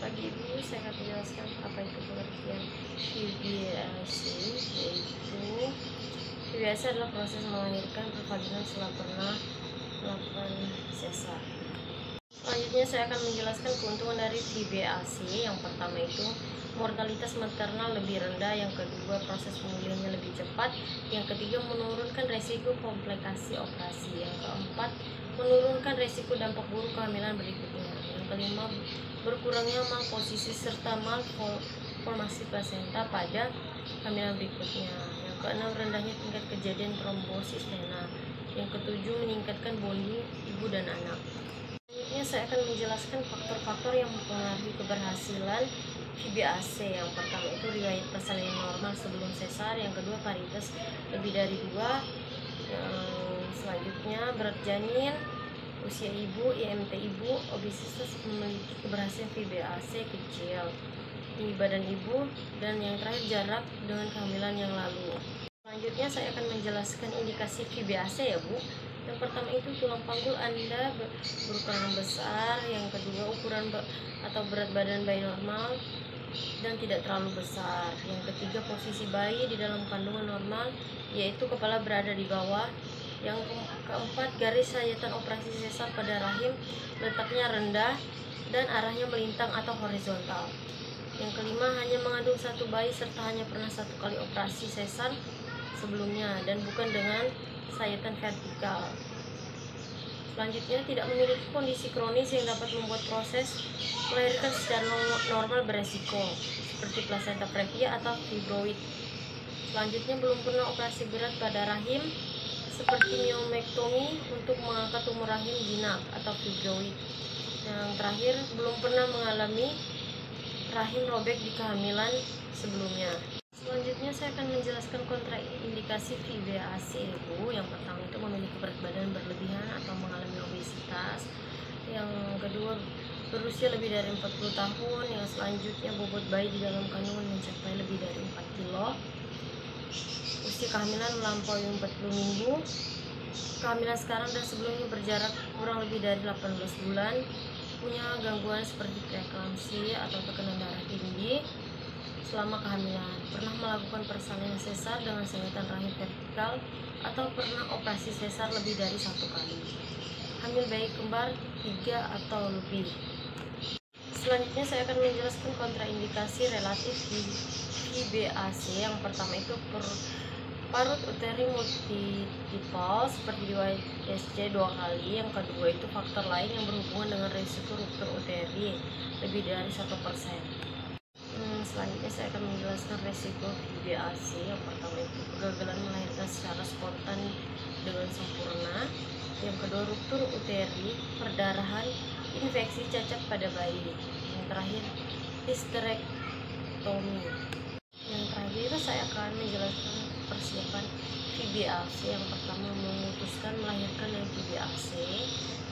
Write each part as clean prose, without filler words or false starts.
pagi Ibu, saya akan menjelaskan apa itu pengertian PBAC, yaitu PBAC adalah proses melahirkan perkawinan setelah pernah melakukan sesar. Selanjutnya saya akan menjelaskan keuntungan dari PBAC. Yang pertama itu mortalitas maternal lebih rendah, yang kedua proses pemulihannya lebih cepat, yang ketiga menurunkan resiko komplikasi operasi, yang keempat menurunkan resiko dampak buruk kehamilan berikutnya, yang kelima berkurangnya malposisi serta malformasi plasenta pada kehamilan berikutnya, yang keenam rendahnya tingkat kejadian trombosis vena, yang ketujuh meningkatkan bonding ibu dan anak. Selanjutnya saya akan menjelaskan faktor-faktor yang mempengaruhi keberhasilan PBAC. Yang pertama itu riwayat persalinan normal sebelum sesar, yang kedua paritas lebih dari 2, yang selanjutnya berat janin, usia ibu, IMT ibu, obesitas memiliki keberhasilan PBAC kecil, tinggi badan ibu, dan yang terakhir jarak dengan kehamilan yang lalu. Selanjutnya saya akan menjelaskan indikasi PBAC ya Bu. Yang pertama itu tulang panggul Anda berukuran besar, yang kedua ukuran atau berat badan bayi normal dan tidak terlalu besar, yang ketiga posisi bayi di dalam kandungan normal yaitu kepala berada di bawah, yang keempat garis sayatan operasi sesar pada rahim letaknya rendah dan arahnya melintang atau horizontal, yang kelima hanya mengandung satu bayi serta hanya pernah satu kali operasi sesar sebelumnya dan bukan dengan sayatan vertikal. Selanjutnya tidak memiliki kondisi kronis yang dapat membuat proses melahirkan secara normal beresiko seperti plasenta previa atau fibroid. Selanjutnya belum pernah operasi berat pada rahim seperti myomectomy untuk mengangkat tumor rahim jinak atau fibroid. Yang terakhir belum pernah mengalami rahim robek di kehamilan sebelumnya. Selanjutnya saya akan menjelaskan kontraindikasi PBAC Ibu. Yang pertama itu memiliki berat badan berlebihan atau mengalami obesitas. Yang kedua berusia lebih dari 40 tahun. Yang selanjutnya bobot bayi di dalam kandungan mencapai lebih dari 4 kilo. Usia kehamilan melampaui 40 minggu. Kehamilan sekarang dan sebelumnya berjarak kurang lebih dari 18 bulan. Punya gangguan seperti preeklamsi atau tekanan darah tinggi selama kehamilan, pernah melakukan persalinan sesar dengan sayatan rahim vertikal atau pernah operasi sesar lebih dari 1 kali, hamil bayi kembar 3 atau lebih. Selanjutnya saya akan menjelaskan kontraindikasi relatif PBAC. Yang pertama itu parut uteri multipel seperti riwayat SC 2 kali, yang kedua itu faktor lain yang berhubungan dengan risiko ruptur uteri lebih dari 1%. Selanjutnya saya akan menjelaskan resiko PBAC. Yang pertama itu kegagalan melahirkan secara spontan dengan sempurna, yang kedua ruptur uteri, perdarahan, infeksi cacat pada bayi, yang terakhir histerektomi. Yang terakhir saya akan menjelaskan persiapan PBAC. Yang pertama memutuskan melahirkan yang PBAC,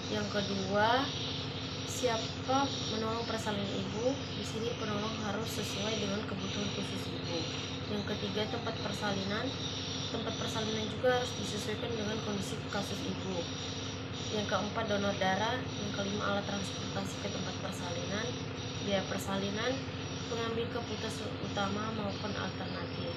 yang kedua siapa menolong persalinan ibu. Di sini penolong harus sesuai dengan kebutuhan khusus ibu. Yang ketiga tempat persalinan juga harus disesuaikan dengan kondisi kasus ibu. Yang keempat donor darah. Yang kelima alat transportasi ke tempat persalinan, biaya persalinan, pengambil keputusan utama maupun alternatif.